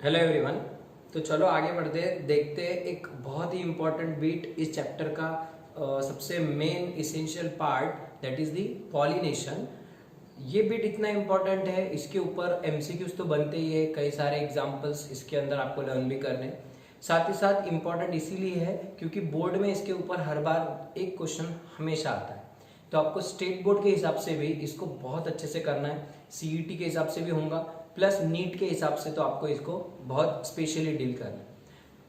Hello everyone. तो चलो आगे बढ़ते देखते हैं एक बहुत ही इंपॉर्टेंट बीट इस चैप्टर का सबसे main essential part that is the pollination. ये बीट इतना इंपॉर्टेंट है, इसके ऊपर एमसीक्यूज तो बनते ही है, कई सारे एग्जांपल्स इसके अंदर आपको लर्न भी करने। साथ ही साथ इंपॉर्टेंट इसीलिए है क्योंकि बोर्ड में इसके ऊपर हर बार एक क्वेश्चन हमेशा आता है। तो आपको स्टेट बोर्ड के हिसाब से भी इसको बहुत अच्छे से करना है, सीईटी के हिसाब से भी होगा, प्लस नीट के हिसाब से तो आपको इसको बहुत स्पेशली डील करना है।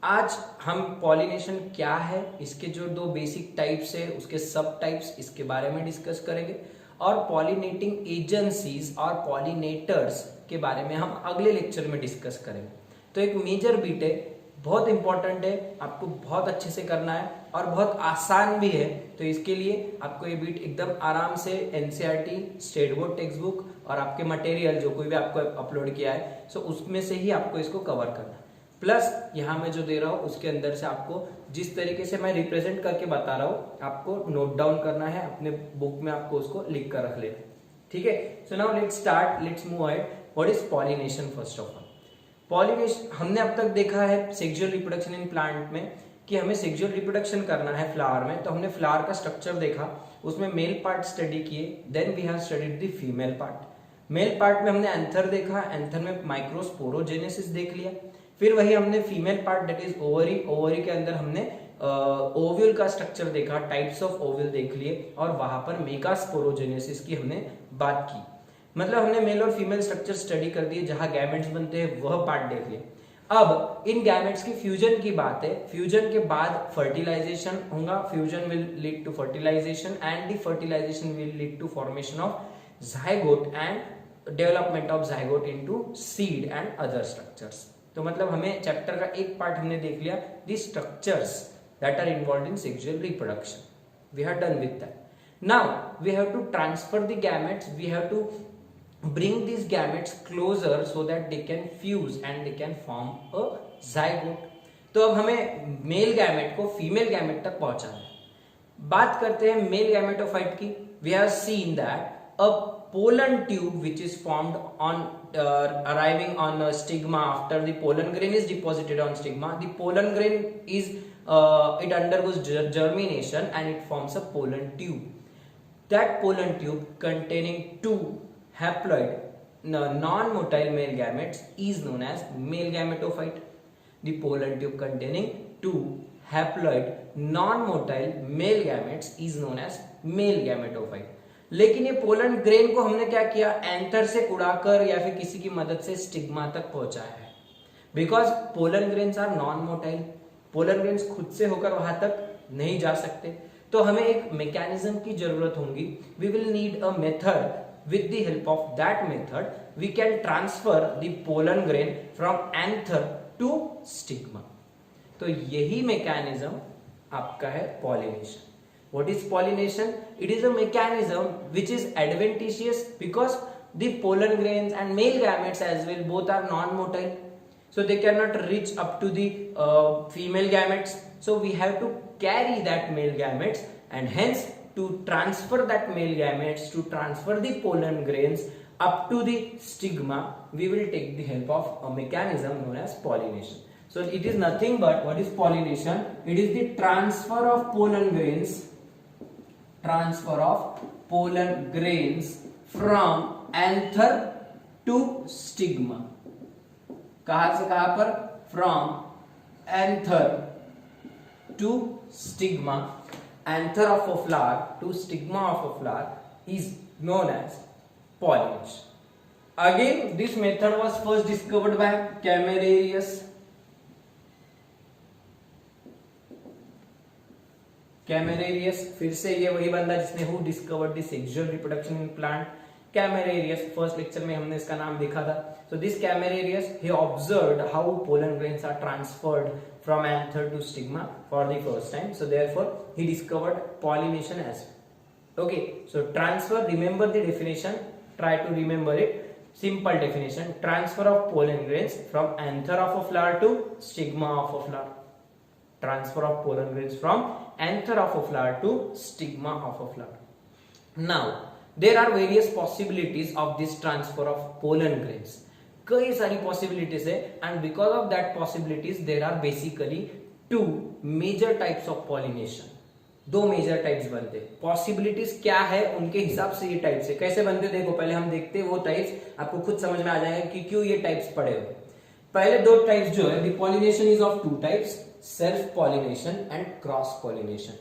आज हम पॉलिनेशन क्या है, इसके जो दो बेसिक टाइप्स है, उसके सब टाइप्स, इसके बारे में डिस्कस करेंगे और पॉलिनेटिंग एजेंसीज और पॉलिनेटर्स के बारे में हम अगले लेक्चर में डिस्कस करेंगे। तो एक मेजर बीट है, बहुत इंपॉर्टेंट है, आपको बहुत अच्छे से करना है और बहुत आसान भी है। तो इसके लिए आपको ये बीट एकदम आराम से NCERT, state board text book और आपके मटेरियल जो कोई भी आपको अपलोड किया है सो उसमें से ही आपको इसको कवर करना है। प्लस यहाँ मैं जो दे रहा हूँ उसके अंदर से आपको जिस तरीके से मैं रिप्रेजेंट करके बता रहा हूँ आपको नोट डाउन करना है, अपने बुक में आपको उसको लिख कर रख लेना। ठीक है, so now let's start, let's move ahead. What is pollination? First of all pollination हमने अब तक देखा है सेक्सुअल रिप्रोडक्शन इन प्लांट में कि हमें सेक्सुअल रिप्रोडक्शन करना है फ्लावर में। तो हमने फ्लावर का स्ट्रक्चर देखा, उसमें मेल पार्ट स्टडी किए, then we have studied the female part. Male part में हमने एंथर देखा, एंथर में माइक्रोस्पोरोजेनेसिस देख लिया। फिर वही हमने female part that is ovary, ovary के अंदर हमने ओव्यूल का स्ट्रक्चर देखा, टाइप्स ऑफ ओव्यूल देख लिए और वहां पर मेगास्पोरोजेनेसिस की हमने बात की। मतलब हमने मेल और फीमेल स्ट्रक्चर स्टडी कर दिए, जहां गैमेट्स बनते हैं वह पार्ट देख लिए। अब इन गैमेट्स की फ्यूजन की बात है, फ्यूजन के बाद फर्टिलाइजेशन होगा, fusion will lead to fertilization and the fertilization will lead to formation of zygote and development of zygote into seed and other structures. तो मतलब हमें चैप्टर का एक पार्ट हमने देख लिया, the structures that are involved in sexual reproduction. We have done with that. Now we have to transfer the gametes, we have to bring these gametes closer so that they can fuse and they can form a zygote। तो अब हमें male gamete को female gamete तक पहुंचाना है। बात करते हैं मेल गैमेटोफाइट की। We have seen that a pollen tube which is formed on arriving on a stigma after the pollen grain is deposited on stigma. The pollen grain is it undergoes germination and it forms a pollen tube. That pollen tube containing two haploid non-motile male gametes is known as male gametophyte. The pollen tube containing two haploid non-motile male gametes is known as male gametophyte. लेकिन ये pollen grain को हमने क्या किया, anther से उड़ाकर या फिर किसी की मदद से स्टिग्मा तक पहुंचाया है। Because pollen grains are non motile, pollen grains खुद से होकर वहां तक नहीं जा सकते, तो हमें एक मैकेनिज्म की जरूरत होगी। We will need a method, with the help of that method we can transfer the pollen grain from anther to stigma। तो यही मैकेनिज्म आपका है pollination। What is pollination? It is a mechanism which is adventitious because the pollen grains and male gametes as well both are non-motile, so they cannot reach up to the female gametes, so we have to carry that male gametes and hence to transfer that male gametes, to transfer the pollen grains up to the stigma, we will take the help of a mechanism known as pollination। So it is nothing but, what is pollination? It is the transfer of pollen grains, transfer of pollen grains from anther to stigma। कहां से कहां पर? From anther to stigma। Anther of a flower to stigma of a flower is known as pollination. Again, this method was first discovered by Camerarius. Camerarius, फिर से ये वही बंदा जिसने who discovered the sexual reproduction in plant। Camerarius, first lecture में हमने इसका नाम देखा था। So this Camerarius, he observed how pollen grains are transferred from anther to stigma for the first time. So therefore, he discovered pollination as well। Okay, so transfer, remember the definition, try to remember it. Simple definition: transfer of pollen grains from anther of a flower to stigma of a flower। Transfer of pollen grains from anther of a flower to stigma of a flower। Now, there are various possibilities of this transfer of pollen grains। कई सारी possibilities है and because of that possibilities there are basically two major types of pollination. दो major types बनते। Possibilities क्या है उनके हिसाब से ये टाइप्स है। कैसे बनते देखो, पहले हम देखते हैं वो टाइप्स, आपको खुद समझ में आ जाएगा कि क्यों ये टाइप्स पड़े हुए। पहले दो टाइप्स जो है, the pollination is of two types, self pollination and cross pollination.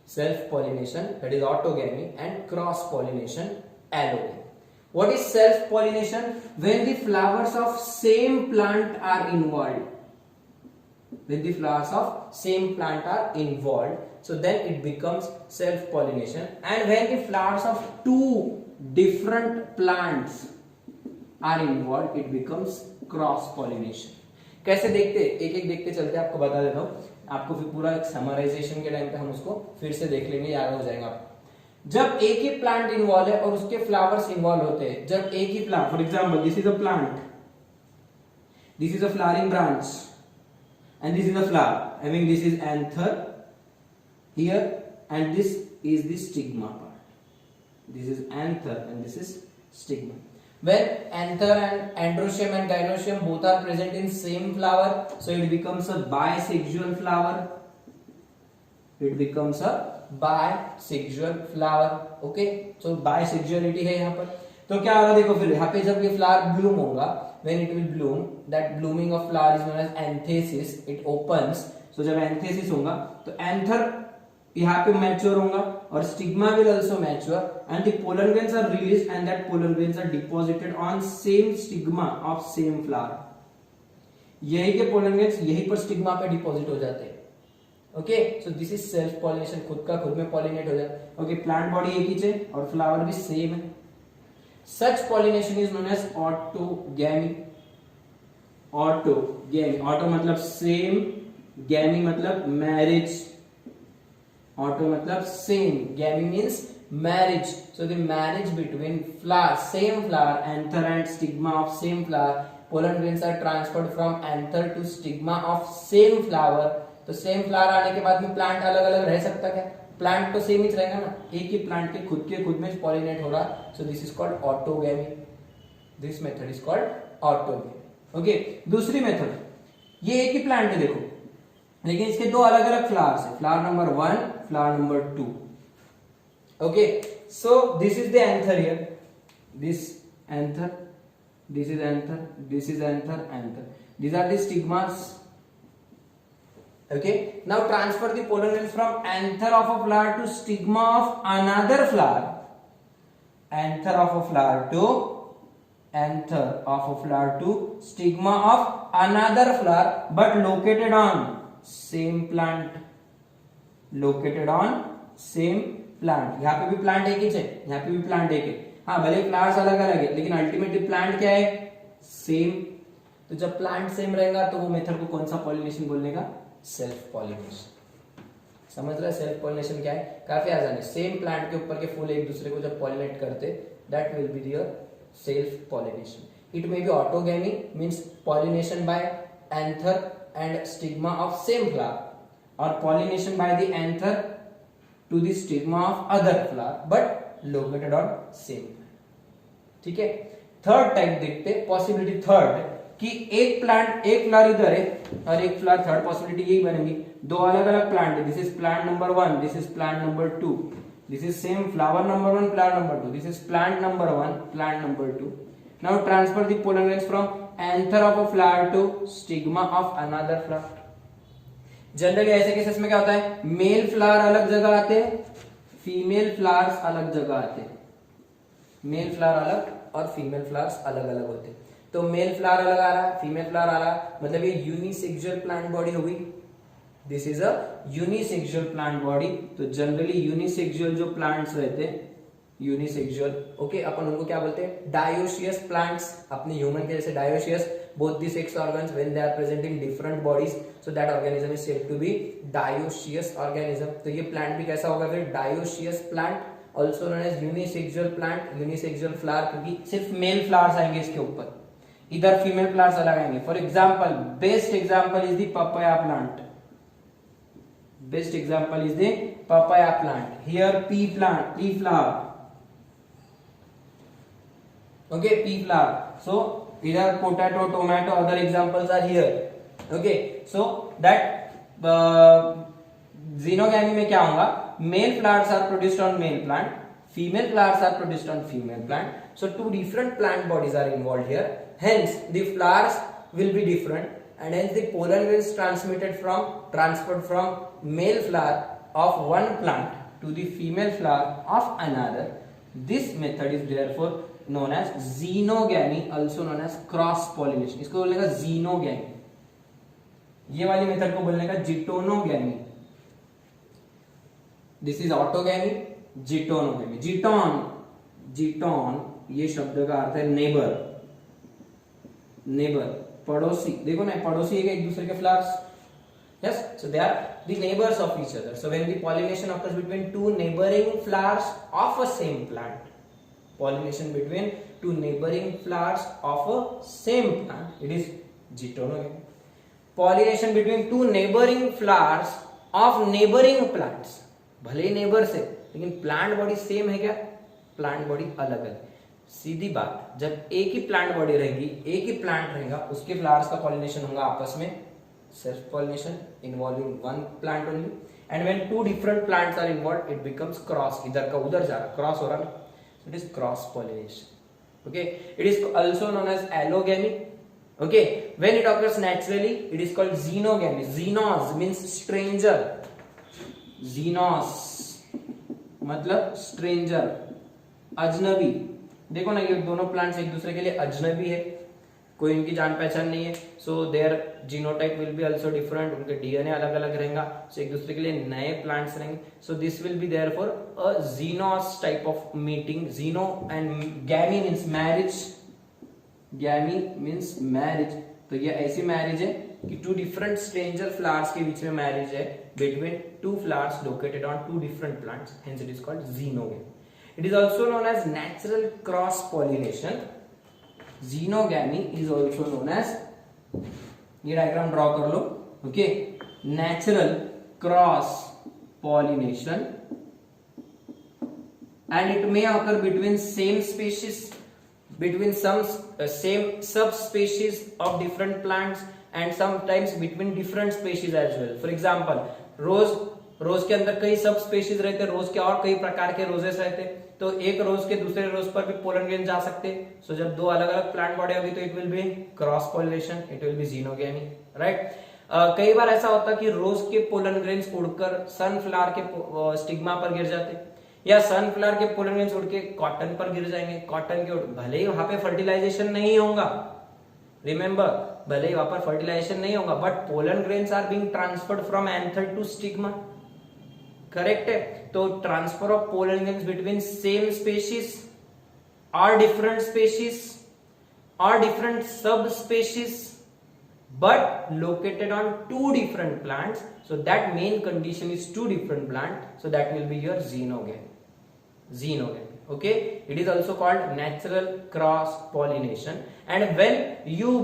Self pollination that is autogamy and cross pollination allogamy. What is self-pollination? When the flowers of same plant are involved. When the flowers of same plant are involved, so then it becomes self-pollination. And when the flowers of two different plants are involved, it becomes cross-pollination. कैसे देखते, एक एक देखते चलते, आपको बता देता हूँ। आपको फिर पूरा समराइजेशन के टाइम पे हम उसको फिर से देख लेंगे, याद हो जाएगा आपको। जब एक ही प्लांट इन्वॉल्व है और उसके फ्लावर्स इन्वॉल्व होते हैं, जब एक ही plant, for example this is a plant, this is a flowering branch and this is a flower, having this is anther here and this is the stigma part, this is anther and this is stigma. When anther and androecium and gynoecium both are present in same flower, so it becomes a bisexual flower. It becomes a bisexual flower. Okay, so bisexuality है यहाँ पर। तो क्या होगा देखो, फिर यहाँ पे जब ये फ्लावर ब्लूम होगा, when it will bloom, that blooming of flower is known as anthesis. It opens. So जब anthesis होगा तो anther यहाँ पे मैच्योर होगा और stigma will also mature and the pollen grains are released and that pollen grains are deposited on same stigma of same flower. यही के pollen grains यहीं पर स्टिग्मा पे डिपॉजिट हो जाते हैं। Okay, so this is self pollination, खुद का खुद में पॉलिनेट हो जाता है। ओके, प्लांट बॉडी एक ही है और फ्लावर भी सेम है। Such pollination is known as autogamy. Autogamy, auto मतलब सेम, गैमी मतलब मैरिज। ऑटो मतलब same, gamy means marriage. So the marriage between flower, same flower, anther and stigma of same flower, pollen grains are transferred from anther to stigma of same flower. तो same flower आने के बाद में plant अलग अलग रह सकता क्या? प्लांट तो सेम ही रहेगा ना, एक ही प्लांट के खुद में पॉलिनेट हो रहा। So this is called autogamy. This method is called autogamy. Okay, दूसरी मेथड, ये एक ही प्लांट है देखो, लेकिन इसके दो अलग अलग फ्लावर्स है, flower number 1, flower number 2। Okay, so this is the anther here. This anther, this is anther, this is anther, anther. These are the stigmas. Okay, now transfer the pollen grains from anther of a flower to stigma of another flower. Anther of a flower to anther of a flower to stigma of another flower, but located on same plant. Located on same plant. यहाँ पे भी plant एक ही है, यहाँ पे भी plant एक है। हाँ, भले फ्लावर्स अलग अलग है लेकिन अल्टीमेटली प्लांट क्या है? सेम। तो जब प्लांट सेम रहेगा तो वो मेथड को कौन सा पॉलिनेशन बोलने का? Self pollination. समझ रहे सेल्फ पॉलिनेशन क्या है? काफी आसान है। सेम प्लांट के ऊपर के फूल एक दूसरे को जब पॉलिनेट करते, that will be your self pollination. It may be autogamy, means pollination by anther and stigma of same flower, और pollination by the anther to the stigma of other flower but located on same plant। ठीक है, third type देखते, possibility third, कि एक plant, एक flower इधर है और एक फ्लावर, थर्ड पॉसिबिलिटी यही बनेगी, दो अलग अलग प्लांट है, this is plant number 1, this is plant number 2, this is same flower number 1, flower number 2, this is plant number 1, plant number 2। Now transfer the pollen grains from anther of a flower to stigma of another flower. Generally ऐसे cases में क्या होता है? Male flower अलग जगह आते हैं, female flowers अलग जगह आते हैं। मेल फ्लावर अलग और फीमेल फ्लावर्स अलग अलग होते हैं। तो मेल फ्लावर अलग आ रहा है, फीमेल फ्लावर आ रहा है, मतलब ये यूनिसेक्सुअल प्लांट बॉडी होगी। This is a unisexual plant body. तो जनरली यूनिसेक्सुअल जो प्लांट्स रहते हैं, यूनिसेक्सुअल, ओके, अपन उनको क्या बोलते हैं? Dioecious plants. अपने ह्यूमन के जैसे dioecious, both the sex organs when they are present in different bodies, so that organism is said to be dioecious organism। तो ये प्लांट भी कैसा होगा फिर? Dioecious plant, also known as unisexual plant, unisexual flower, क्योंकि सिर्फ male flowers आएंगे इसके ऊपर, इधर फीमेल फ्लावर्स अलग आएंगे। For example, best example is the papaya plant. Best example is the papaya plant. Here P plant, P flower, okay, P flower. So Either potato, tomato, other examples are here. Okay, so that xenogamy में क्या होगा, male flowers are produced on male plant, female flowers are produced on female plant. So two different plant bodies are involved here. Hence the flowers will be different, and hence the pollen is transferred from male flower of one plant to the female flower of another. This method is therefore known as xenogamy, also known as cross pollination. इसको बोलने का xenogamy. ये वाली method को बोलने का geitonogamy. This is autogamy, geitonogamy. Geiton ये शब्द का अर्थ है नेबर. नेबर पड़ोसी. देखो ना, पड़ोसी है एक दूसरे के flowers. Yes, so they are the neighbors of each other. So when the pollination occurs between two neighboring flowers of a same plant, pollination between two neighboring flowers of a same plant, it is jitonogamy. Pollination between two neighboring flowers of neighboring plants, भले ही neighbors है लेकिन plant body same है क्या? Plant body अलग है. सीधी बात, जब एक ही plant body रहेगी, एक ही plant रहेगा, उसके flowers का pollination होगा आपस में self pollination involving one plant only, and when two different plants are involved it becomes cross. इधर का उधर जा रहा, cross हो रहा ना, so it is cross pollination. Okay, it is also known as allogamy. Okay, when it occurs naturally it is called xenogamy. Xenos means stranger. Xenos मतलब stranger, अजनबी. देखो ना, ये दोनों प्लांट्स एक दूसरे के लिए अजनबी है, कोई इनकी जान पहचान नहीं है. So there genotype will be also different, उनके डीएनए अलग अलग रहेगा. सो एक दूसरे के लिए नए प्लांट्स रहेंगे. So this will be there for a xenos type of meeting. Xeno and gamy means marriage. Gamy means marriage. तो ये ऐसी मैरिज है कि टू डिफरेंट स्ट्रेंजर फ्लावर्स के बीच में मैरिज है between two flowers located on two different plants. Hence it is called xenogamy. It is also known as natural cross pollination. Xenogamy is also known as, ये diagram draw कर लो. Okay, natural cross pollination and it may occur between same species, between some same subspecies of different plants, and sometimes between different species as well. For example, रोज के अंदर कई सब species रहते, रोज के और कई प्रकार के रोजेस रहते, तो एक रोज के दूसरे रोज पर भी पोलन ग्रेन जा सकते. सो जब दो अलग अलग प्लांट बॉडी होगी तो it will B cross pollination, it will B xenogamy. Right, कई बार ऐसा होता कि रोज के पोलन ग्रेन्स उड़कर सनफ्लावर के स्टिग्मा पर गिर जाते, या सनफ्लावर के पोलन ग्रेन्स उड़ के कॉटन पर गिर जाएंगे. कॉटन के भले ही वहां पे फर्टिलाइजेशन नहीं होगा, रिमेंबर, भले ही वहां पर फर्टिलाइजेशन नहीं होगा, but pollen grains are being transferred from anther to stigma. Correct है. तो transfer of pollen grains between same species और डिफरेंट स्पेशीज और different sub species but located on two different plants, so that main condition is two different plant, so that will be your xenogamy. Okay, it is also called natural cross pollination. And when you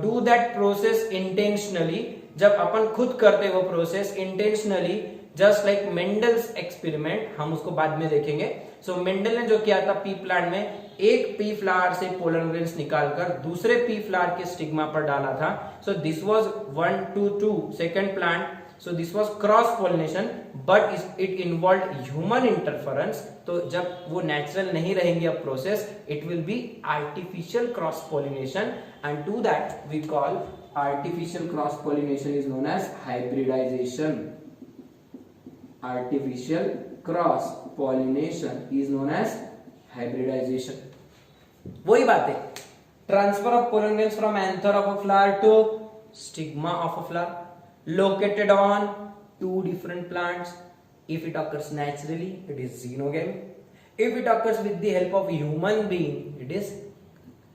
do that process intentionally, जब अपन खुद करते वो process intentionally, just like Mendel's experiment, हम उसको बाद में देखेंगे. सो Mendel ने जो किया था पी प्लांट में, एक पी फ्लावर से पोलन ग्रेन्स निकालकर दूसरे पी फ्लावर के स्टिग्मा पर डाला था. So this was 1 to 2 second plant. So this was cross pollination, but it involve human interference. तो जब वो नेचुरल नहीं रहेंगे अब process, it will be artificial cross pollination, and to that we call artificial cross pollination is known as hybridization. Artificial cross pollination is known as hybridization. वही बात है, transfer of pollen grains from anther of a flower to stigma of a flower located on two different plants. If it occurs naturally, it is xenogamy. If it occurs with the help of human being, it is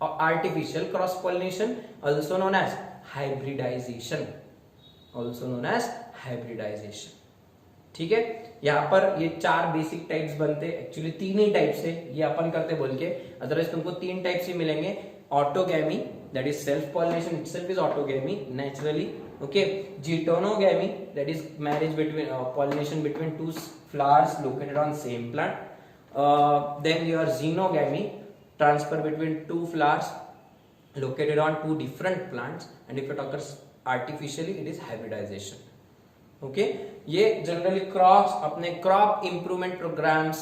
artificial cross pollination, also known as hybridization. Also known as hybridization. ठीक है, यहाँ पर ये 4 basic types बनते, actually 3 ही types है, ये अपन करते बोल के, अदरवाइज तुमको 3 टाइप्स ही मिलेंगे. Autogamy, that is self pollination itself is autogamy naturally. Okay, geitonogamy, that is marriage between pollination between two flowers located on same plant. Then your xenogamy, transfer between two flowers located on two different plants, and if it occurs artificially it is hybridization. Okay ये generally cross अपने crop improvement programmes,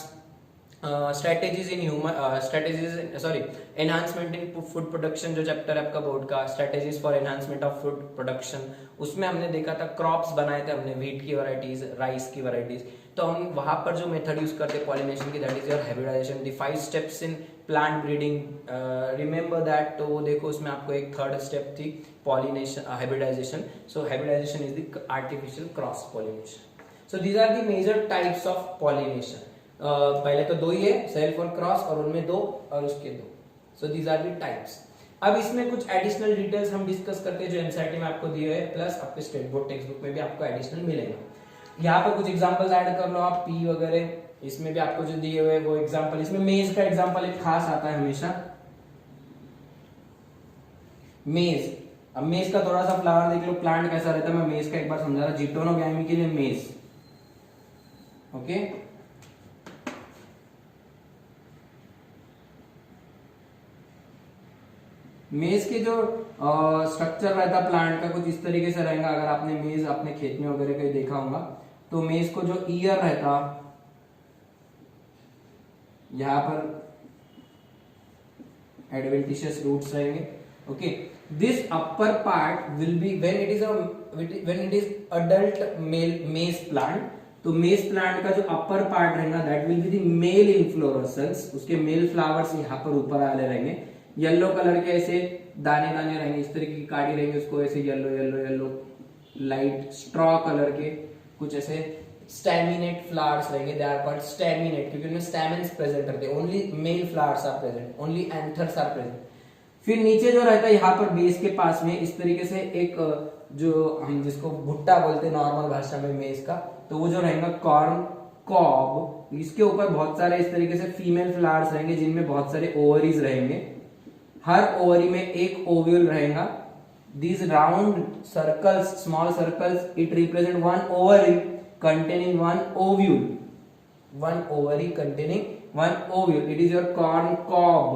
strategies in human strategies sorry enhancement in food production जो chapter है आपका board का, strategies for enhancement of food production, उसमें हमने देखा था क्रॉप्स बनाए थे हमने, व्हीट की वैरायटीज, राइस की वैरायटीज। तो हम वहां पर जो मेथड यूज करते हैं पॉलिनेशन की, that is your hybridization, the 5 steps in plant breeding, remember that. तो वो देखो उसमें आपको एक थर्ड स्टेप थी pollination, hybridization. So hybridization is the artificial cross pollination. So these are the major types of pollination. पहले तो 2 ही है, सेल्फ और क्रॉस, और उनमें 2 और उसके 2। So these are the types. अब इसमें कुछ एडिशनल डिटेल्स हम डिस्कस करते हैं जो एनसीईआरटी में आपको दिए हुए, प्लस आपके स्टेट बोर्ड टेक्स्ट बुक में भी आपको एडिशनल मिलेगा। यहाँ पर कुछ एग्जांपल्स ऐड कर लो आप, पी वगैरह, इसमें भी आपको जो दिए हुए वो एग्जांपल, इसमें मेज का एग्जांपल एक खास आता है हमेशा, मेज। अब मेज का थोड़ा सा फ्लावर देख लो, प्लांट कैसा रहता है, मैं मेज का एक बार समझा रहा, जिटोनोगैमी के लिए मेज। ओके, मेज के जो स्ट्रक्चर रहता प्लांट का कुछ इस तरीके से रहेगा। अगर आपने मेज अपने खेत में वगैरह कहीं देखा होगा, तो मेज को जो ईयर रहता, यहां पर एडवेंटिशियस रूट्स रहेंगे। Okay, this upper part will be when it is adult maize plant, तो मेज प्लांट का जो अपर पार्ट रहेगा that will be the male inflorescence, उसके मेल फ्लावर्स यहाँ पर ऊपर आले रहेंगे, येलो कलर के ऐसे दाने दाने रहेंगे, इस तरीके की काटी रहेंगे, उसको ऐसे yellow yellow yellow light straw colour के कुछ ऐसे स्टैमिनेट फ्लावर्स रहेंगे, दे आर कॉल्ड स्टैमिनेट, क्योंकि उनमें स्टैमेंस प्रेजेंट रहते हैं, only male flowers are present, only anthers are present. फिर नीचे जो रहता है यहाँ पर बेस के पास में इस तरीके से एक जो हम जिसको भुट्टा बोलते हैं नॉर्मल भाषा में मेज का, तो वो जो रहेगा कॉर्न कॉब, इसके ऊपर बहुत सारे इस तरीके से फीमेल फ्लावर्स रहेंगे जिनमें बहुत सारे ओवरीज रहेंगे, हर ओवरी में एक ओव्यूल रहेगा। These round circles, small circles, it represent one ovary containing one ovule. One ovary containing one ovule. It is your corn cob.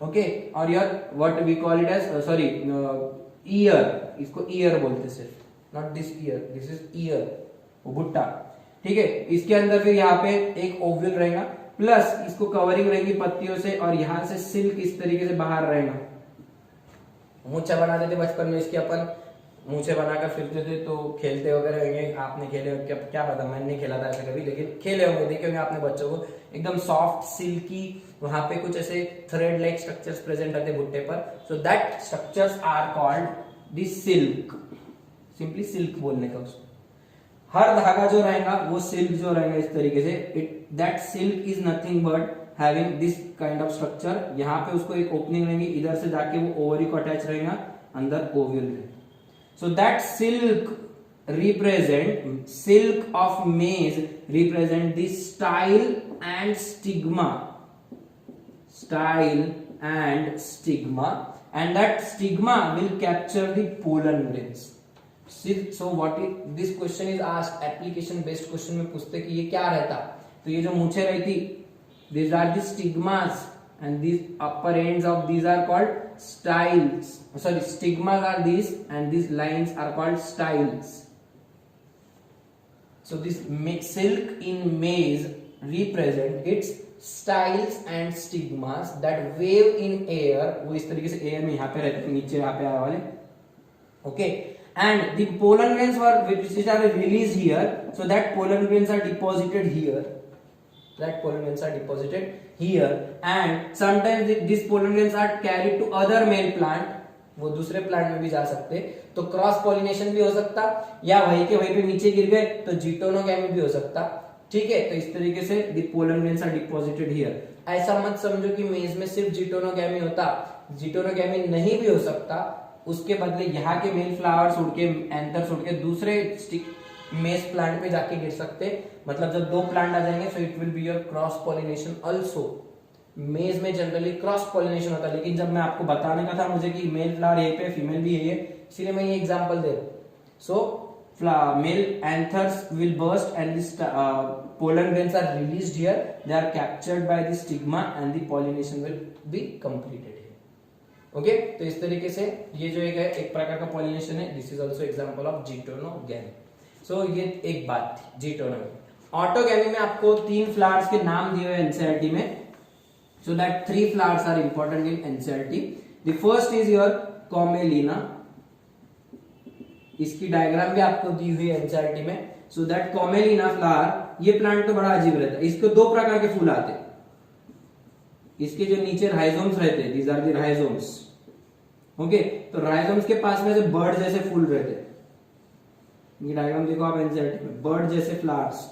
Okay, और your what we call it as ear. इसको ear बोलते सिर्फ, not this ear. This is ear. वो भुट्टा, ठीक है। इसके अंदर फिर यहाँ पे एक ओव्यूल रहेगा, प्लस इसको कवरिंग रहेगी पत्तियों से, और यहाँ से सिल्क इस तरीके से बाहर रहेगा। मूछे बनाते थे बचपन में इसके, अपन मूछे बनाकर फिरते थे, तो खेलते वगैरह होंगे, आपने खेले क्या पता, मैंने नहीं खेला था ऐसा कभी, लेकिन खेले होंगे, देखे होंगे आपने बच्चों को, एकदम सॉफ्ट सिल्की, वहां पे कुछ ऐसे थ्रेड लाइक स्ट्रक्चर्स प्रेजेंट रहते भुट्टे पर। So that structures are called the silk, simply silk बोलने का उसको। हर धागा जो रहेगा वो सिल्क जो रहेगा इस तरीके से, that silk is nothing but having this kind of structure. यहाँ पे उसको एक ओपनिंग रहेगी, इधर से जाके वो ओवरी को अटैच रहेगा, अंदर ओव्यूल है। So that silk represent, silk of मेज represent the style and stigma, style and stigma, and that stigma will capture the pollen grains. So what is this question is asked, application based question में पूछते कि ये क्या रहता, तो ये जो मूछे रहती, these are the stigmas and these upper ends of these are called styles, sorry stigmas are these and these lines are called styles. So this silk in maize represent its styles and stigmas that wave in air, वो इस तरीके से air में यहाँ पे रहते, नीचे यहाँ पे आने वाले, okay, and the pollen grains which are released here, so that pollen grains are deposited here, that pollen grains are deposited here, and sometimes these pollen grains are carried to other male plant, वो दूसरे plant में भी जा सकते, तो cross pollination भी हो सकता, या वहीं के वहीं पे नीचे गिर गए तो जिटोनोगैमी भी हो सकता, ठीक है। तो इस तरीके से the pollen grains are deposited here। ऐसा मत समझो कि मेज में सिर्फ जिटोनोगैमी होता, जिटोनोगैमी नहीं भी हो सकता, उसके बदले यहाँ के मेल फ्लावर्स उड़ के, एंथर्स उड़ के दूसरे मेज प्लांट पे जाके गिर सकते, मतलब जब 2 प्लांट आ जाएंगे so it will be your cross pollination also. मेज में जनरली क्रॉस पॉलिनेशन होता है, लेकिन जब मैं आपको बताने का था मुझे कि मेल फ्लावर यहीं पे फीमेल भी यही है, इसीलिए मैं ये एग्जांपल दे रहा हूं। सो male anthers will burst and the pollen grains are released here. They are captured by the stigma and the pollination will be completed here. Okay तो इस तरीके से ये जो एक प्रकार का पॉलिनेशन है. This is also example of geitonogamy. So ये एक बात थी जीटोनोगैमी. ऑटोगैमी में आपको 3 फ्लावर्स के नाम दिए हुए एनसीईआरटी में. So that 3 flowers are important in NCERT. The first is your commelina. इसकी डायग्राम भी आपको दी हुई है एनसीईआरटी में. सो दैट कॉमेलिना फ्लावर, ये प्लांट तो बड़ा अजीब रहता है. इसको 2 प्रकार के फूल आते हैं. इसके जो नीचे राइजोम्स रहते हैं, these are the rhizomes. Okay तो राइजोम्स के पास में जो बर्ड जैसे फूल रहते हैं, ये डायग्राम देखो आप एनसीईआरटी में. बर्ड जैसे flowers.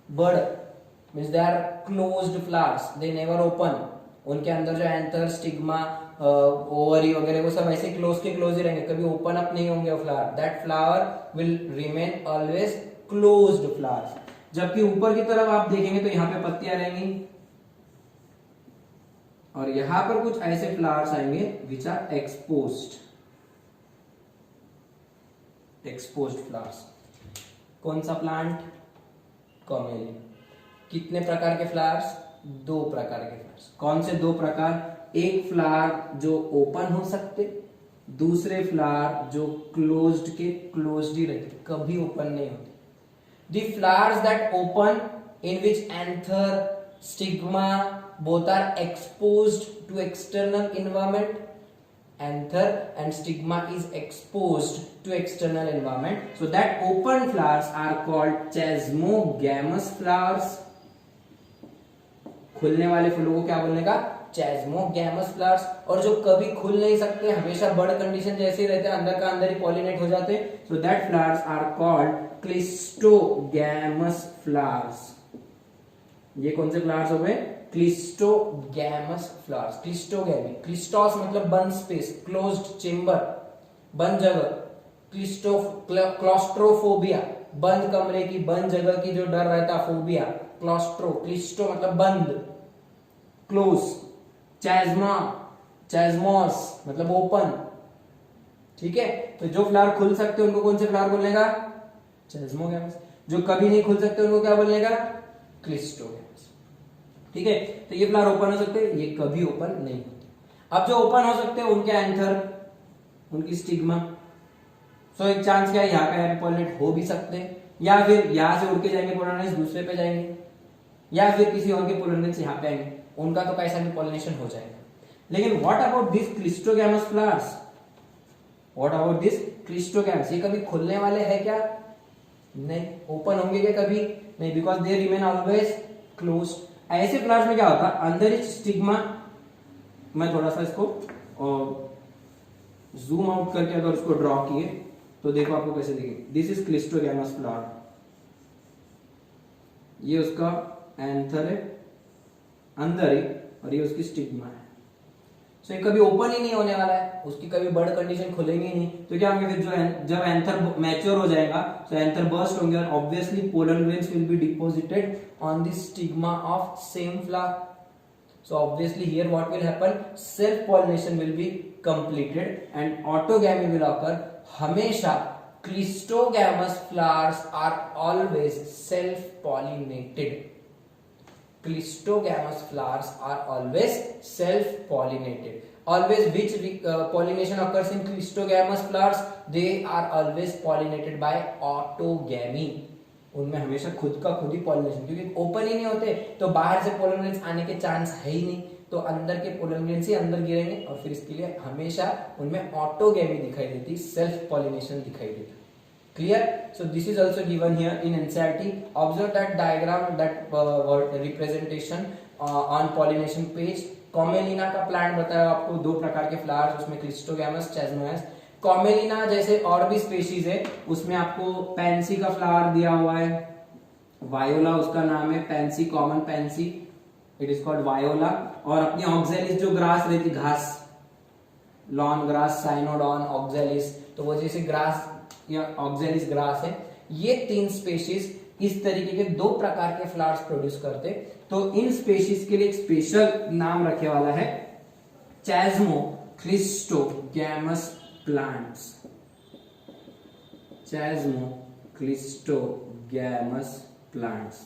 Bird means they are closed flowers, they never open. उनके अंदर जो एंथर, स्टिग्मा, ओवरी वगैरह वो सब ऐसे क्लोज के क्लोज ही रहेंगे, कभी ओपन अप नहीं होंगे flower. That flower will remain always closed flowers. जबकि ऊपर की तरफ आप देखेंगे तो यहाँ पे पत्तियां रहेंगी और यहां पर कुछ ऐसे फ्लावर्स आएंगे which are exposed. Exposed flowers. कौन सा प्लांट? कॉमेलिया. कितने प्रकार के फ्लावर्स? 2 प्रकार के फ्लावर्स. कौन से 2 प्रकार? एक फ्लावर जो ओपन हो सकते, दूसरे फ्लावर जो क्लोज्ड के क्लोज्ड ही रहते, कभी ओपन नहीं होते. The flowers that open in which anther, stigma both are exposed to external environment. Anther and stigma is exposed to external environment. So that open flowers are called chasmogamous flowers. खुलने वाले फूलों को क्या बोलने का? chasmogamous flowers. और जो कभी खुल नहीं सकते, हमेशा बर्ड कंडीशन जैसे ही रहते हैं, अंदर का अंदर ही पॉलिनेट हो जाते हैं. So that flowers are called clistogamous flowers. ये कौन से फ्लावर्स हो गए? Cleistogamous flowers. क्लिस्टोगैमी, क्लिस्टोस मतलब बंद स्पेस, क्लोज्ड चेंबर, बंद जगह. क्लॉस्ट्रोफोबिया, बंद कमरे की, बंद जगह की जो डर रहता, फोबिया. क्लिस्टो मतलब बंद, क्लोज. चैज्मा, चैज्मोस मतलब ओपन. ठीक है, तो जो फ्लावर खुल सकते हैं उनको कौन से फ्लावर बोलने का? चैज्मोगैमस. जो कभी नहीं खुल सकते उनको क्या बोलने का? क्लिस्टोगैमस. ठीक है, तो ये फ्लावर ओपन हो सकते हैं, ये कभी ओपन नहीं होते. अब जो ओपन हो सकते हैं उनके एंथर, उनकी स्टिग्मा. सो एक चांस क्या है, यहाँ पे पॉलिनेट हो भी सकते हैं, या फिर यहाँ से उड़ के जाएंगे पोलिनेशन दूसरे पे जाएंगे, या फिर किसी और के पोलिनेशन यहाँ पे आएंगे. उनका तो कैसा भी पॉलिनेशन हो जाएगा. लेकिन what about this cleistogamous flowers? What about this cleistogamous? ये कभी खुलने वाले हैं क्या? नहीं. ओपन होंगे क्या? कभी नहीं, because they remain always closed. ऐसे फ्लावर्स में क्या होता है, अंदर ही स्टिग्मा. मैं थोड़ा सा इसको जूम आउट करके अगर उसको ड्रॉ किए तो देखो आपको कैसे दिखेगा. This is cleistogamous flower. ये उसका एंथर है अंदर ही और ये उसकी स्टिग्मा है. सो ये कभी ओपन ही नहीं होने वाला है, उसकी कभी बर्ड कंडीशन खुलेंगे नहीं. तो क्या होंगे फिर, जब एंथर मैच्योर हो जाएगा तो एंथर बर्स्ट होंगे और obviously pollen grains will be deposited on the stigma of same flower. So obviously here what will happen, self pollination will be completed and autogamy will occur. हमेशा cleistogamous flowers are always self pollinated. Clistogamous flowers are always self-pollinated. Always which pollination occurs in clistogamous flowers? They are always pollinated by autogamy. उनमें हमेशा खुद का खुद ही pollination, क्योंकि open ही नहीं होते तो बाहर से पोलन ग्रेन्स आने के चांस है ही नहीं. तो अंदर के पोलन ग्रेन्स ही अंदर गिरेंगे और फिर इसके लिए हमेशा उनमें ऑटोगैमी दिखाई देती, सेल्फ पॉलिनेशन दिखाई देती. Clear? So this is also given here in NCERT. Observe that diagram, that representation on pollination page. Commelina का प्लांट बताया आपको, 2 प्रकार के फ्लावर्स, उसमें क्लिस्टोगैमस, चैज्मोगैमस. कॉमेलिना जैसे और भी स्पेशीज है, उसमें आपको पैंसी का फ्लावर दिया हुआ है. वायोला उसका नाम है, pansy, common pansy, it is called voila. और अपनी ऑक्जेलिस जो ग्रास रहती, घास, लॉन ग्रास, साइनोडॉन, ऑक्जेलिस, तो वो जैसे ग्रास या ऑक्जेलिस ग्रास है. ये 3 स्पेशीज इस तरीके के 2 प्रकार के फ्लावर्स प्रोड्यूस करते. तो इन स्पेशीज के लिए एक स्पेशल नाम रखे वाला है, चैज्मो क्लिस्टोगैमस प्लांट्स. chasmoclistogamous plants.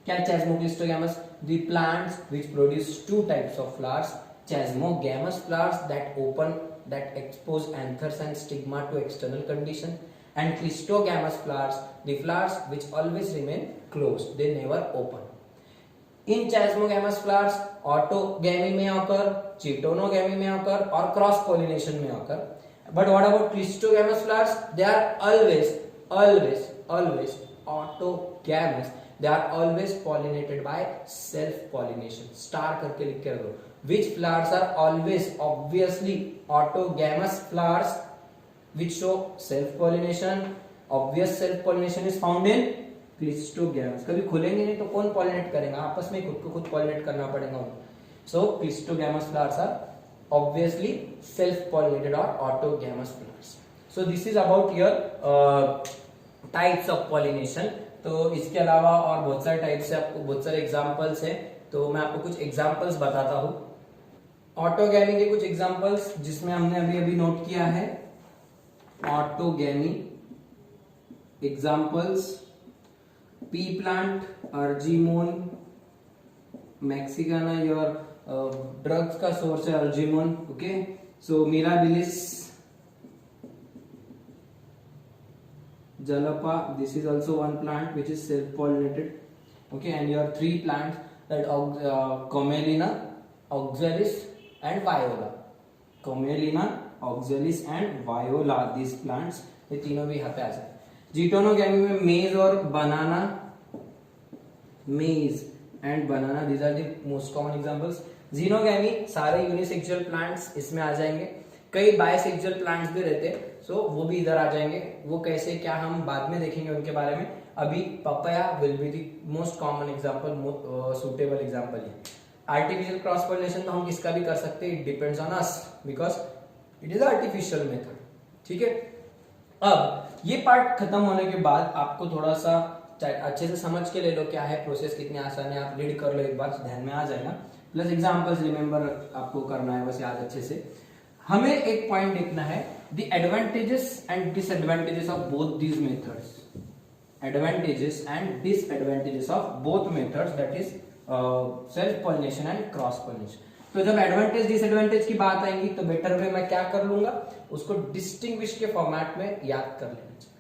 क्या chasmoclistogamous? The plants which produce two types of flowers, chasmogamous flowers that expose anthers and stigma to external condition, and clistogamous flowers, the flowers which always remain closed, they never open. In chasmogamous flowers autogamy may occur, chitonogamy may occur, or cross pollination may occur. But what about clistogamous flowers? They are always autogamous. They are always pollinated by self pollination. Star करके लिख के रखो. Which flowers are always obviously autogamous flowers which show self pollination? Obvious self pollination is found in clistogamous. कभी खुलेंगे नहीं तो कौन pollinate करेगा? आपस में खुद को खुद pollinate करना पड़ेगा उनको. So clistogamous flowers are obviously self pollinated or autogamous flowers. So this is about your types of pollination. तो इसके अलावा और बहुत सारे टाइप्स है, आपको बहुत सारे एग्जांपल्स है, तो मैं आपको कुछ एग्जांपल्स बताता हूं. ऑटोगैमी के कुछ एग्जांपल्स जिसमें हमने अभी नोट किया है. Autogamy examples: pea plant, Argemone mexicana, your drugs का सोर्स है Argemone. Okay, so Mirabilis, jalapa, this is also one plant which is self pollinated. Okay, and your three plants that Commelina, oxalis and viola. Commelina, oxalis and viola, these plants, ये तीनों भी यहाँ पे आ जाए. जीटोनोगैमी में मेज और बनाना, मेज and banana, these are the most common examples. Xenogamy सारे यूनिसेक्सुअल प्लांट्स इसमें आ जाएंगे. कई बायसेक्सुअल प्लांट्स भी रहते हैं, सो वो भी इधर आ जाएंगे. वो कैसे क्या हम बाद में देखेंगे उनके बारे में. अभी papaya will be the most common example, suitable example है. आर्टिफिशियल क्रॉस पॉलिनेशन तो हम किसका भी कर सकते हैं, it depends on us because it is artificial method. ठीक है, अब ये पार्ट खत्म होने के बाद आपको थोड़ा सा अच्छे से समझ के ले लो क्या है प्रोसेस, कितनी आसान है. आप रीड कर लो एक बार, ध्यान में आ जाएगा. प्लस एग्जाम्पल्स रिमेंबर आपको करना है बस याद अच्छे से. हमें एक पॉइंट देखना है, the advantages and disadvantages of both these methods. Advantages and disadvantages of both methods, that is self pollination and cross pollination. तो जब एडवांटेज डिसएडवांटेज की बात आएगी तो बेटर वे मैं क्या कर लूंगा, उसको डिस्टिंग्विश के फॉर्मेट में याद कर लेना चाहिए.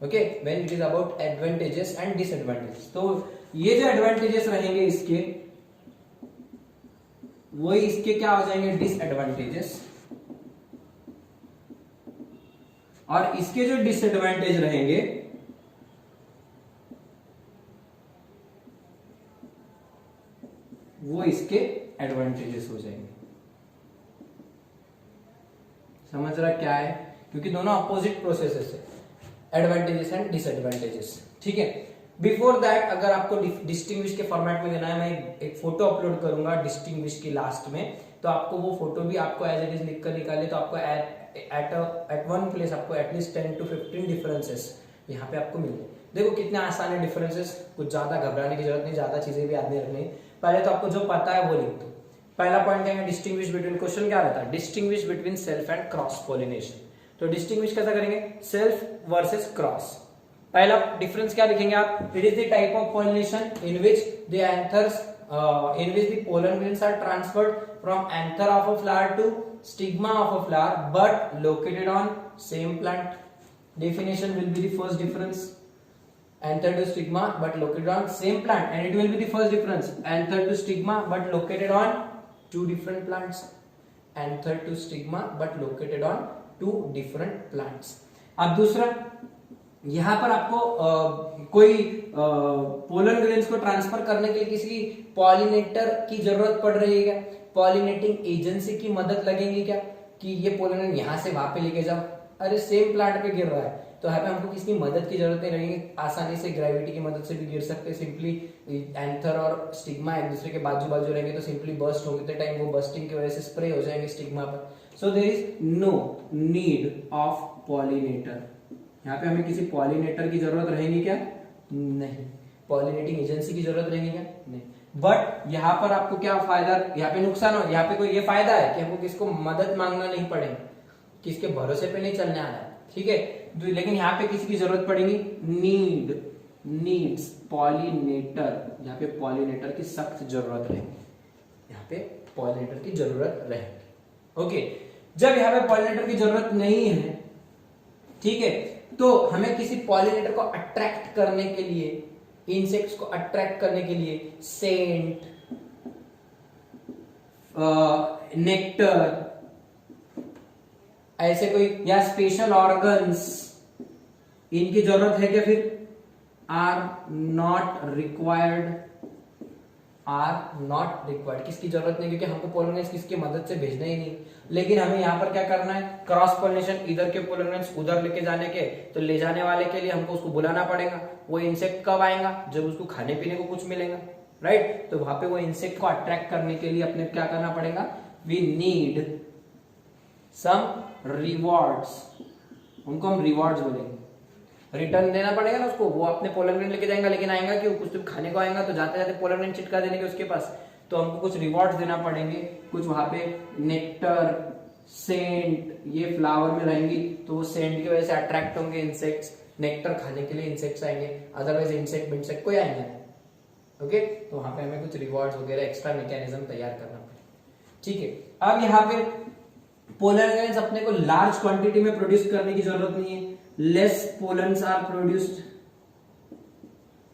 Okay, when it is about advantages and disadvantages. तो ये जो एडवांटेजेस रहेंगे इसके, वही इसके क्या हो जाएंगे, डिसएडवांटेजेस. और इसके जो डिसएडवांटेज रहेंगे वो इसके एडवांटेजेस हो जाएंगे. समझ रहा क्या है, क्योंकि दोनों अपोजिट प्रोसेसेस है, एडवांटेजेस एंड डिसएडवांटेजेस. ठीक है, बिफोर दैट अगर आपको डिस्टिंग्विश के फॉर्मेट में देना है, मैं एक फोटो अपलोड करूंगा डिस्टिंग्विश की लास्ट में, तो आपको वो फोटो भी आपको एज इट इज लिख कर निकाले तो आपको एट वन प्लेस आपको एटलीस्ट 10 to 15 डिफरेंसेस यहाँ पे आपको मिल जाए. देखो कितने आसान है डिफरेंसेस, कुछ ज्यादा घबराने की जरूरत नहीं, ज्यादा चीजें भी याद नहीं रखनी. पहले तो आपको जो पता है वो लिख दो. पहला पॉइंट क्या है, डिस्टिंग्विश बिटवीन. क्वेश्चन क्या रहता है, distinguish between self and cross pollination. तो डिस्टिंग्विश कैसा करेंगे, सेल्फ वर्सेस क्रॉस. पहला डिफरेंस क्या लिखेंगे आप, it is the type of pollination in which the anthers in which the pollen grains are transferred from anther of a flower to stigma of a flower but located on same plant. Definition will be the first difference, anther to stigma but located on same plant, and it will be the first difference, anther to stigma but located on two different plants. Anther to stigma but located on two different plants. अब दूसरा, यहां पर आपको कोई pollen grains को transfer करने के लिए किसी पॉलिनेटर की जरूरत पड़ रही है क्या, पॉलिनेटिंग एजेंसी की मदद लगेगी क्या, कि ये पोलन यहां से वहां पे लेके जाओ. अरे सेम प्लांट पे गिर रहा है तो यहाँ पे हमको किसी मदद की जरूरत नहीं लगेगी, आसानी से ग्रेविटी की मदद से भी गिर सकते हैं. सिंपली एंथर और स्टिग्मा एक दूसरे के बाजू बाजू रहेंगे तो सिंपली बर्स्ट होते टाइम वो बर्स्टिंग की वजह से स्प्रे हो जाएंगे स्टिग्मा पर. So there is no need of pollinator. यहाँ पे हमें किसी पॉलिनेटर की जरूरत रहेगी क्या, नहीं. पॉलिनेटिंग एजेंसी की जरूरत रहेगी क्या, नहीं. बट यहाँ पर आपको क्या फायदा, यहाँ पे नुकसान हो, यहाँ पे कोई ये फायदा है कि हमको किसको मदद मांगना नहीं पड़ेगा, किसके भरोसे पे नहीं चलने आना है. ठीक है। लेकिन यहाँ पे किसी की जरूरत पड़ेगी, नीड्स पॉलिनेटर, यहाँ पे पॉलिनेटर की सख्त जरूरत रहेगी, यहाँ पे पॉलिनेटर की जरूरत रहेगी। ओके, जब यहाँ पे पॉलिनेटर की जरूरत नहीं है, ठीक है, तो हमें किसी पॉलिनेटर को अट्रैक्ट करने के लिए, इंसेक्ट्स को अट्रैक्ट करने के लिए सेंट, नेक्टर, ऐसे कोई या स्पेशल ऑर्गन्स, इनकी जरूरत है क्या? फिर आर नॉट रिक्वायर्ड, किसकी जरूरत नहीं, क्योंकि हमको पोलन ग्रेन्स किसकी मदद से भेजना ही नहीं। लेकिन हमें यहाँ पर क्या करना है, क्रॉस पोलिनेशन, इधर के पोलन ग्रेन्स उधर लेके जाने के, तो ले जाने वाले के लिए हमको उसको बुलाना पड़ेगा। वो इंसेक्ट कब आएगा? जब उसको खाने पीने को कुछ मिलेगा, राइट। तो वहां पे वो इंसेक्ट को अट्रैक्ट करने के लिए अपने क्या करना पड़ेगा, वी नीड सम रिवॉर्ड्स, उनको हम रिवॉर्ड्स बोलेंगे, रिटर्न देना पड़ेगा ना उसको। वो अपने पोलन ग्रेन लेके जाएगा, लेकिन आएगा क्यों? कुछ तो खाने को आएगा, तो जाते जाते पोलन ग्रेन चिटका देने के उसके पास, तो हमको कुछ रिवॉर्ड्स देना पड़ेंगे, कुछ वहां पे नेक्टर, सेंट, ये फ्लावर में रहेंगी, तो वो सेंट की वजह से अट्रैक्ट होंगे इंसेक्ट्स, नेक्टर खाने के लिए इंसेक्ट्स आएंगे, अदरवाइज इंसेक्ट कोई आएंगे। ओके, तो वहां पे हमें कुछ रिवॉर्ड्स वगैरह एक्स्ट्रा मैकेनिज्म तैयार करना पड़ेगा, ठीक है। अब यहाँ पे पोलन ग्रेन्स अपने को लार्ज क्वांटिटी में प्रोड्यूस करने की जरूरत नहीं है, लेस पोलन्स आर प्रोड्यूस्ड,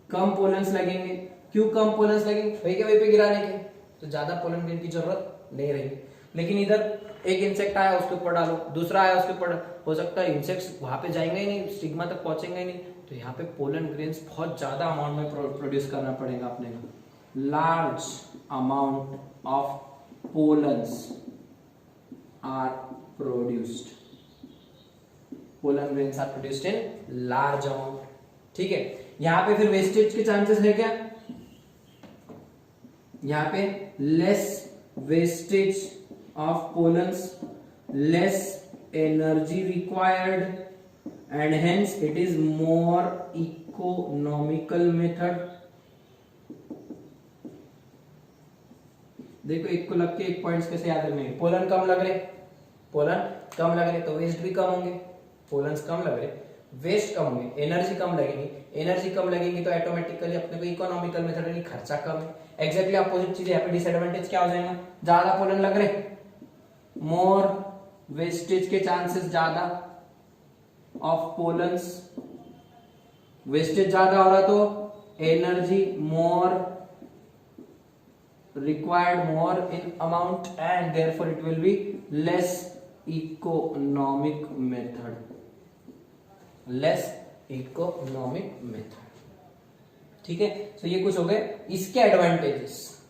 कम पोलन्स लगेंगे। क्यों कम पोलन्स लगेंगे? वही के वही पे गिराने के, तो ज्यादा पोलन ग्रेन की जरूरत नहीं रहेगी। लेकिन इधर एक इंसेक्ट आया उसके ऊपर डालो, दूसरा आया उसके ऊपर, हो सकता है इंसेक्ट्स वहां पे जाएंगे ही नहीं, स्टिग्मा तक पहुंचेंगे ही नहीं, तो यहाँ पे पोलन ग्रेन्स बहुत ज्यादा अमाउंट में प्रोड्यूस करना पड़ेगा अपने को। Large amount of pollens are produced, pollen grains are produced in large amount, ठीक है। यहां पे फिर वेस्टेज के चांसेस है क्या? यहां पे less wastage of pollens, less energy required, and hence it is more economical method. देखो एक को लग के एक पॉइंट्स कैसे याद रखने, पोलन कम लग रहे तो वेस्ट भी कम होंगे, पोलन्स कम लग रहे, वेस्ट कम होंगे, एनर्जी कम लगेगी तो ऑटोमेटिकली अपने को इकोनॉमिकल मेथड यानी खर्चा कम है। एग्जैक्टली अपोजिट चीज है, यहाँ पे डिसएडवांटेज क्या हो जाएगा? ज्यादा पोलन लग रहे, मोर वेस्टेज के चांसेस ज्यादा ऑफ पोलन्स, वेस्टेज ज्यादा हो रहा तो energy more required more in amount and therefore it will be less economic method, ठीक है। तो ये कुछ हो गए इसके एडवांटेजेस,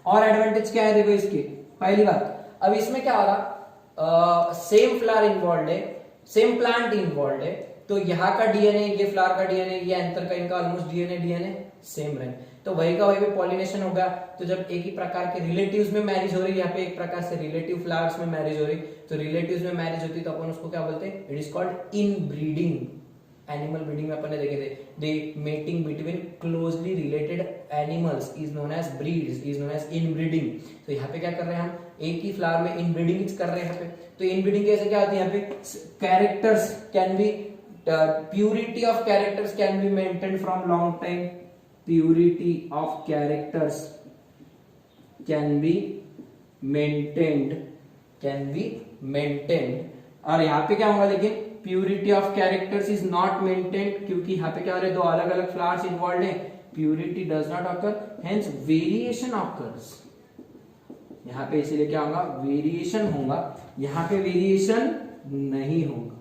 और एडवांटेज क्या है? देखो इसके पहली बात, अब इसमें क्या हो रहा, सेम फ्लावर इन्वॉल्व है, सेम प्लांट इन्वॉल्व है, तो यहाँ का डीएनए, ये फ्लावर का डीएनए, ये एंथर का, इनका ऑलमोस्ट डीएनए सेम रहे, तो वही का वही पे पॉलिनेशन होगा। तो जब एक ही प्रकार के रिलेटिव्स में मैरिज हो रही है, यहाँ पे एक प्रकार से रिलेटिव फ्लावर्स में मैरिज हो रही, तो रिलेटिव्स में मैरिज होती तो अपन उसको क्या बोलते हैं? It is called inbreeding. Animal breeding में अपन ने देखे थे, the mating between closely related animals is known as breeds, is known as inbreeding. तो यहाँ पे क्या कर रहे हैं हम? एक ही फ्लावर में इनब्रीडिंग कर रहे हैं यहाँ पे। तो इनब्रीडिंग कैसे क्या होती है? यहाँ पे characters can B, purity of characters can be maintained from long time, purity of characters can be maintained, और यहाँ पे क्या होगा? लेकिन purity of characters is not maintained, क्योंकि यहाँ पे क्या हो रहा है? दो अलग अलग फ्लावर्स इन्वॉल्व है, purity does not occur, hence variation occurs। यहाँ पे इसीलिए क्या होगा? वेरिएशन होगा, यहाँ पे वेरिएशन नहीं होगा,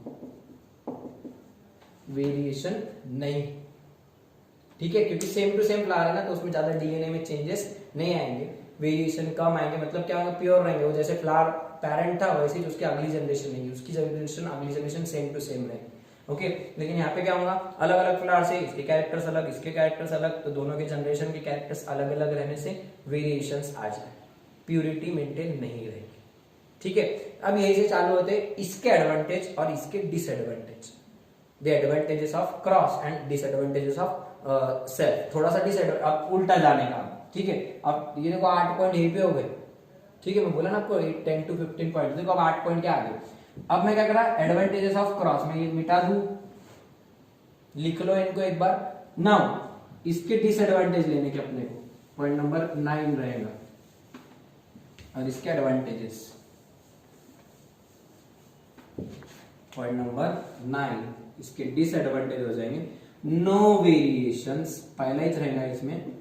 वेरिएशन नहीं, ठीक है, क्योंकि सेम टू सेम फ्लावर है ना, तो उसमें ज्यादा डीएनए में चेंजेस नहीं आएंगे, वेरिएशन कम आएंगे, मतलब क्या होगा? प्योर रहेंगे। वो जैसे फ्लावर पेरेंट था वैसे ही उसकी अगली जनरेशन नहीं, उसकी जनरेशन अगली जनरेशन सेम टू सेम रहेगी, ओके। लेकिन यहाँ पे क्या होगा? अलग अलग फ्लावर से इसके कैरेक्टर्स अलग, इसके कैरेक्टर्स अलग, तो दोनों के जनरेशन के कैरेक्टर्स अलग अलग रहने से वेरिएशंस आ जाए, प्यूरिटी मेंटेन नहीं रहेगी, ठीक है। अब यही से चालू होते हैं इसके एडवांटेज और इसके disadvantage, the advantages of cross and disadvantages of self. थोड़ा सा डिसएडवांटेज, अब उल्टा जाने का, ठीक है। अब ये देखो 8 पॉइंट यहीं पे हो गए, ठीक है, मैं बोला ना आपको 10 to 15 पॉइंट, देखो अब 8 पॉइंट क्या आ गए। अब मैं क्या करा, एडवांटेजेस ऑफ क्रॉस में ये मिटा दूं, लिख लो इनको एक बार। नाउ इसके डिसएडवांटेज लेने के अपने को, पॉइंट नंबर 9 रहेगा, और इसके एडवांटेजेस पॉइंट नंबर 9, इसके डिसएडवांटेज हो जाएंगे। नो वेरिएशंस, पहला ही रहेगा, इसमें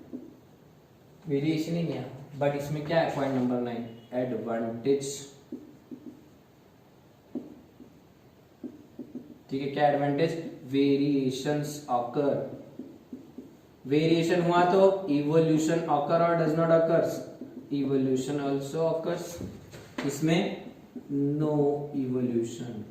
वेरिएशन ही नहीं है, बट इसमें क्या है पॉइंट नंबर 9 एडवांटेज। ठीक है, क्या एडवांटेज, वेरिएशंस ऑकर, वेरिएशन हुआ तो इवोल्यूशन ऑकर और does not occurs, evolution also occurs, इसमें no evolution,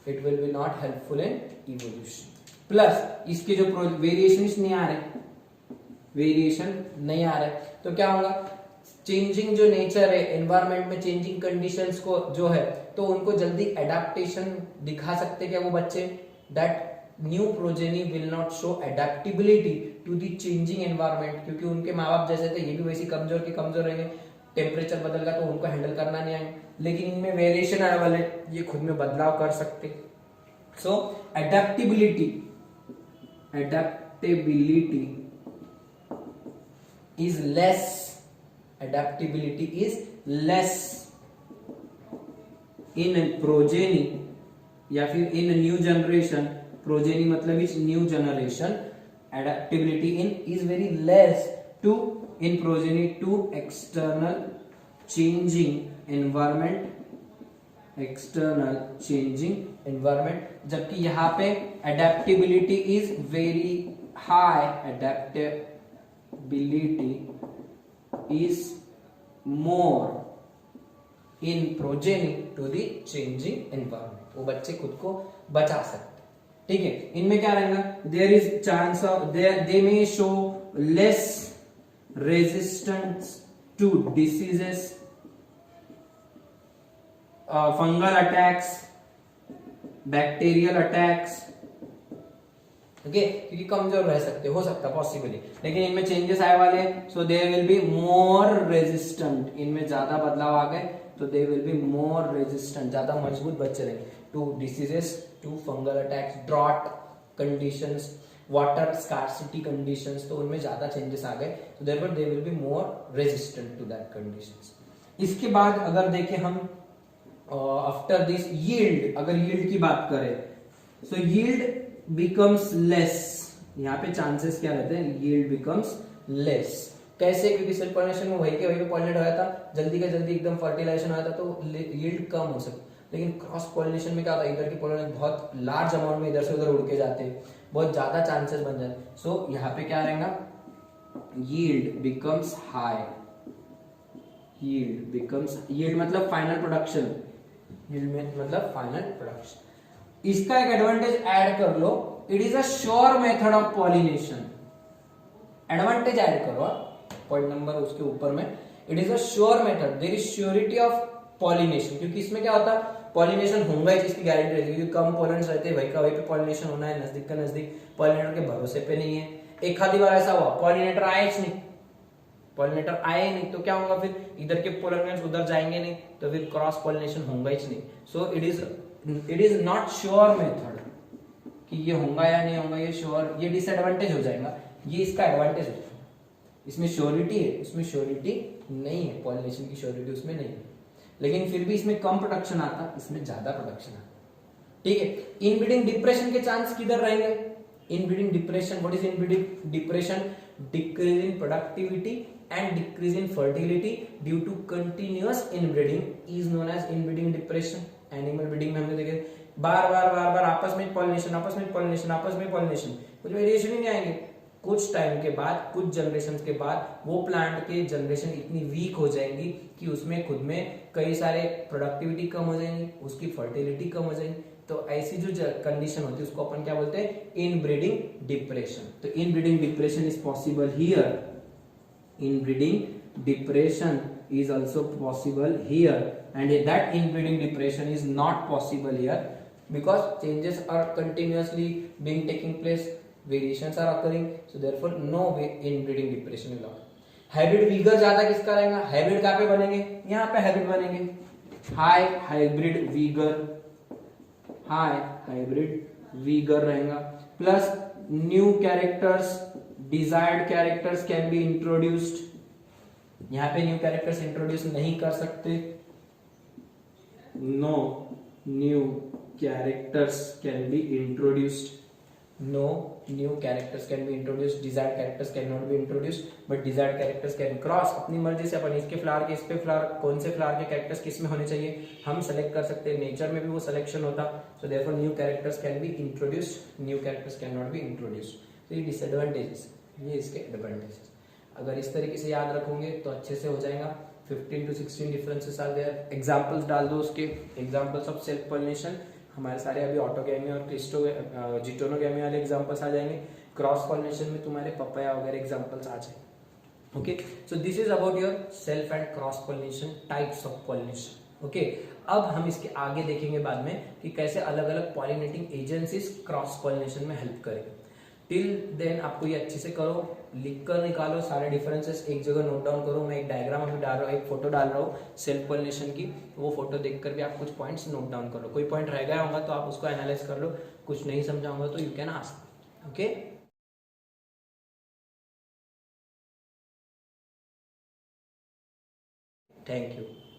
it will be not helpful in evolution. Plus इसके जो वेरिएशन नहीं आ रहे, वेरिएशन नहीं आ रहे, तो क्या होगा, चेंजिंग जो नेचर है एनवायरमेंट में, चेंजिंग कंडीशंस को जो है, तो उनको जल्दी एडेप्टेशन दिखा सकते क्या वो बच्चे, that new progeny will not show adaptability to the changing environment, क्योंकि उनके माँ बाप जैसे थे ये भी वैसे कमजोर के कमजोर रहेंगे, टेम्परेचर बदल गया तो उनको हैंडल करना नहीं आएगा, लेकिन इनमें वेरिएशन आने वाले, ये खुद में बदलाव कर सकते। So adaptability, adaptability is less, adaptability is less in progeny या फिर in new generation, progeny मतलब is new generation, adaptability in is very less to in progeny to external changing environment, external changing environment, जबकि यहाँ पे adaptability is very high, adaptability is more in progeny to the changing environment, वो बच्चे खुद को बचा सकते। ठीक है, इनमें क्या रहेगा, there is chance of they may show less resistance to diseases, fungal attacks, bacterial attacks, okay, क्योंकि कमजोर रह सकते, हो सकता पॉसिबली, लेकिन इनमें चेंजेस आए वाले, so they will be more resistant, इनमें ज्यादा बदलाव आ गए तो they will be more resistant, ज्यादा मजबूत बच्चे रहेंगे to diseases, to fungal attacks, drought conditions, water scarcity conditions, तो उनमें ज्यादा चेंजेस आ गए, तो therefore they will be more resistant to that conditions. इसके बाद अगर देखें हम आफ्टर दिस यील्ड, अगर यील्ड की बात करें, सो यील्ड becomes less, यहाँ पे चांसेस क्या रहते हैं, yield becomes less, कैसे, क्योंकि सेल्फ पॉलिनेशन में वही के वही पे पॉलिनेट होया था, जल्दी का जल्दी एकदम फर्टिलाइजेशन होया था, तो yield कम हो सकती, लेकिन क्रॉस पॉलिनेशन में क्या होता है, इधर की पॉलिनेशन बहुत लार्ज अमाउंट में इधर से उधर उड़ के जाते हैं, बहुत ज्यादा चांसेस बन जाते, सो यहाँ पे क्या रहेगा, yield becomes high, yield becomes, yield मतलब फाइनल प्रोडक्शन, yield में मतलब फाइनल प्रोडक्शन। इसका एक एडवांटेज ऐड कर लो, it is a sure method of pollination, advantage add करो पॉइंट नंबर उसके ऊपर में, it is a sure method, there is surety of pollination, क्योंकि इसमें क्या होता है, पॉलिनेशन होगा ही, जिसकी गारंटी रहती है, क्योंकि कम पोलेंस रहते हैं, वही का वही पे पॉलिनेशन होना है, नजदीक का नजदीक, पॉलिनेटर के भरोसे पे नहीं है। एक आधी बार ऐसा हुआ पॉलिनेटर आए ही नहीं, पॉलिनेटर आए ही नहीं, तो क्या होगा, फिर इधर के पोलन उधर जाएंगे नहीं, तो फिर क्रॉस पॉलिनेशन होगा ही नहीं। So it is not sure method कि ये होगा या नहीं होगा, ये श्योर, ये डिसएडवांटेज हो जाएगा, ये इसका एडवांटेज हो जाएगा। इसमें श्योरिटी है, इसमें श्योरिटी नहीं है, पॉलिनेशन की श्योरिटी उसमें नहीं है, लेकिन फिर भी इसमें कम प्रोडक्शन आता, इसमें ज्यादा प्रोडक्शन आता। ठीक है, इनब्रीडिंग डिप्रेशन के चांस किधर रहेंगे, inbreeding depression, what is inbreeding depression, decrease in productivity and decrease in fertility due to continuous inbreeding is known as inbreeding depression। Animal breeding में हमने देखे बार बार आपस में पॉलिनेशन, आपस में पॉलिनेशन, आपस में पॉलिनेशन, कुछ वेरिएशन ही नहीं आएंगे। कुछ टाइम के बाद, कुछ जनरेशन के बाद वो प्लांट के जनरेशन इतनी वीक हो जाएंगी कि उसमें खुद में कई सारे प्रोडक्टिविटी कम हो जाएंगी, उसकी फर्टिलिटी कम हो जाएगी, तो ऐसी जो कंडीशन होती है उसको अपन क्या बोलते हैं, इनब्रीडिंग डिप्रेशन। तो inbreeding depression is possible here, inbreeding depression is also possible here, and that inbreeding depression is not possible here because changes are continuously being taking place, variations are occurring, so therefore no way inbreeding depression will occur। Hybrid vigour ज्यादा किसका रहेगा, hybrid कहाँ पे बनेंगे, यहाँ पे hybrid बनेंगे, high hybrid vigour, high hybrid vigour रहेगा, plus new characters, desired characters can be introduced, यहां पे न्यू कैरेक्टर्स इंट्रोड्यूस नहीं कर सकते, no new characters can be introduced, no new characters can be introduced, desired characters cannot be introduced but desired characters can cross, अपनी मर्जी से अपन इसके flower के इस पे फ्लावर, कौन से फ्लावर के कैरेक्टर्स किस में होने चाहिए हम सेलेक्ट कर सकते हैं, नेचर में भी वो सिलेक्शन होता, so therefore new characters can be introduced, new characters can not be introduced. तो ये डिसएडवांटेजेस, ये इसके एडवांटेजेस, अगर इस तरीके से याद रखोगे तो अच्छे से हो जाएगा। 15 to 16 differences are there, examples डाल दो उसके, एग्जांपल्स ऑफ सेल्फ पॉलिनेशन हमारे सारे अभी ऑटोगैमी और जिटोनोगैमी वाले एग्जांपल्स आ जाएंगे, क्रॉस पॉलिनेशन में तुम्हारे पपाया वगैरह एग्जांपल्स आ जाएंगे। Okay, so this is about your self and cross pollination, types of pollination. Okay, अब हम इसके आगे देखेंगे बाद में कि कैसे अलग अलग पॉलिनेटिंग एजेंसीज क्रॉस पॉलिनेशन में हेल्प करेंगे। टिल देन आपको ये अच्छे से करो, लिख कर निकालो सारे डिफरेंसेस, एक जगह नोट डाउन करो। मैं एक डायग्राम अभी डाल रहा हूँ, एक फोटो डाल रहा हूँ सेल्फ पॉलिनेशन की, वो फोटो देखकर भी आप कुछ पॉइंट्स नोट डाउन कर लो, कोई पॉइंट रह गया होगा तो आप उसको एनालाइज कर लो, कुछ नहीं समझा होगा तो you can ask. Okay, thank you.